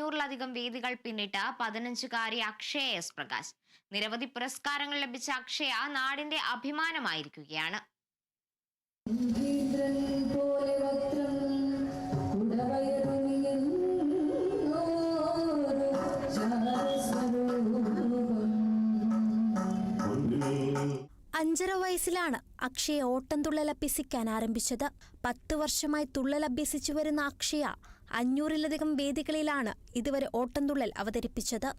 500-ലധികം വേദികൾ പിന്നിട്ട 15-കാരി അക്ഷയ എസ് പ്രകാശ്. നിരവധി പുരസ്കാരങ്ങൾ ലഭിച്ച അക്ഷയ നാടിന്റെ അഭിമാനമായിരിക്കുകയാണ്. അഞ്ചര വയസ്സിലാണ് അക്ഷയ ഓട്ടംതുള്ളൽ അഭ്യസിക്കാൻ ആരംഭിച്ചത്. 10 വർഷമായി തുള്ളൽ അഭ്യസിച്ചു വരുന്ന അക്ഷയ 500-ലധികം വേദികളിലാണ് ഇതുവരെ ഓട്ടംതുള്ളൽ അവതരിപ്പിച്ചത്.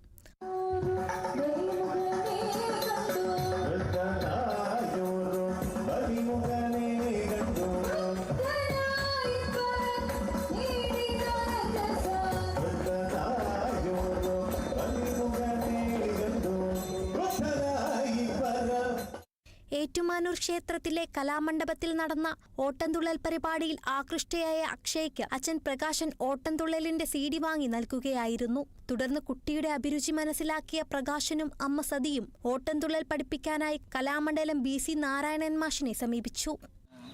ഏറ്റുമാനൂർ ക്ഷേത്രത്തിലെ കലാമണ്ഡപത്തിൽ നടന്ന ഓട്ടംതുള്ളൽ പരിപാടിയിൽ ആകൃഷ്ടയായ അക്ഷയ്ക്ക് അച്ഛൻ പ്രകാശൻ ഓട്ടംതുള്ളലിന്റെ CD വാങ്ങി നൽകുകയായിരുന്നു. തുടർന്ന് കുട്ടിയുടെ അഭിരുചി മനസ്സിലാക്കിയ പ്രകാശനും അമ്മ സതിയും ഓട്ടംതുള്ളൽ പഠിപ്പിക്കാനായി കലാമണ്ഡലം BC നാരായണൻ മാഷിനെ സമീപിച്ചു.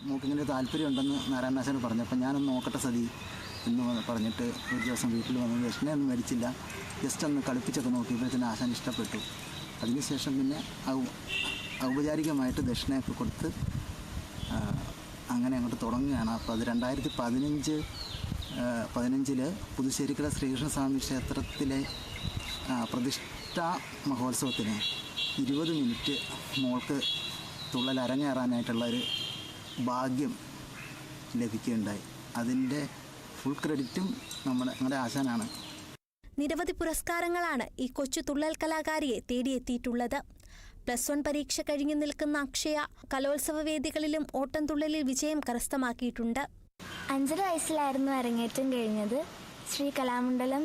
മോക്കിങ്ങനെ താല്പര്യമുണ്ടെന്ന് നാരായണ മാഷന് പറഞ്ഞപ്പോൾ ഞാനൊന്ന് നോക്കട്ടെ സതി എന്ന് പറഞ്ഞിട്ട് ഒരു ദിവസം വീട്ടിൽ വന്ന് ദക്ഷിണയൊന്നും മേടിച്ചില്ല, ജസ്റ്റ് ഒന്ന് കളിപ്പിച്ചൊക്കെ നോക്കിയപ്പോഴത്തേന് ആശാൻ ഇഷ്ടപ്പെട്ടു. അതിനുശേഷം പിന്നെ ഔപചാരികമായിട്ട് ദക്ഷിണയൊക്കെ കൊടുത്ത് അങ്ങനെ അങ്ങോട്ട് തുടങ്ങുകയാണ്. അപ്പോൾ അത് 2015 പുതുശ്ശേരിക്കര ശ്രീകൃഷ്ണസ്വാമി ക്ഷേത്രത്തിലെ പ്രതിഷ്ഠാ മഹോത്സവത്തിന് 20 മിനിറ്റ് മോൾക്ക് തുള്ളൽ അരങ്ങേറാനായിട്ടുള്ളൊരു ഭാഗ്യം ലഭിക്കുകയുണ്ടായി. അതിൻ്റെ ഫുൾ ക്രെഡിറ്റും നമ്മുടെ ആശാനാണ്. നിരവധി പുരസ്കാരങ്ങളാണ് ഈ കൊച്ചു തുള്ളൽ കലാകാരിയെ തേടിയെത്തിയിട്ടുള്ളത്. +1 പരീക്ഷ കഴിഞ്ഞു നിൽക്കുന്ന അക്ഷയ കലോത്സവ വേദികളിലും ഓട്ടംതുള്ളലിൽ വിജയം കരസ്ഥമാക്കിയിട്ടുണ്ട്. 5 വയസ്സിലായിരുന്നു അരങ്ങേറ്റം കഴിഞ്ഞത്. ശ്രീ കലാമണ്ഡലം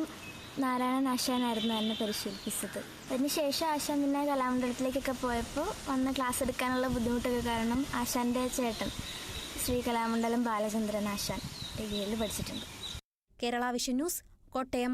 നാരായണൻ ആശാനായിരുന്നു എന്നെ പരിശീലിപ്പിച്ചത്. അതിനുശേഷം ആശാൻ പിന്നെ കലാമണ്ഡലത്തിലേക്കൊക്കെ പോയപ്പോൾ വന്ന് ക്ലാസ് എടുക്കാനുള്ള ബുദ്ധിമുട്ടൊക്കെ കാരണം ആശാൻ്റെ ചേട്ടൻ ശ്രീ കലാമണ്ഡലം ബാലചന്ദ്രൻ ആശാൻ കീഴിൽ പഠിച്ചിട്ടുണ്ട്. Kerala vision news, Kottayam.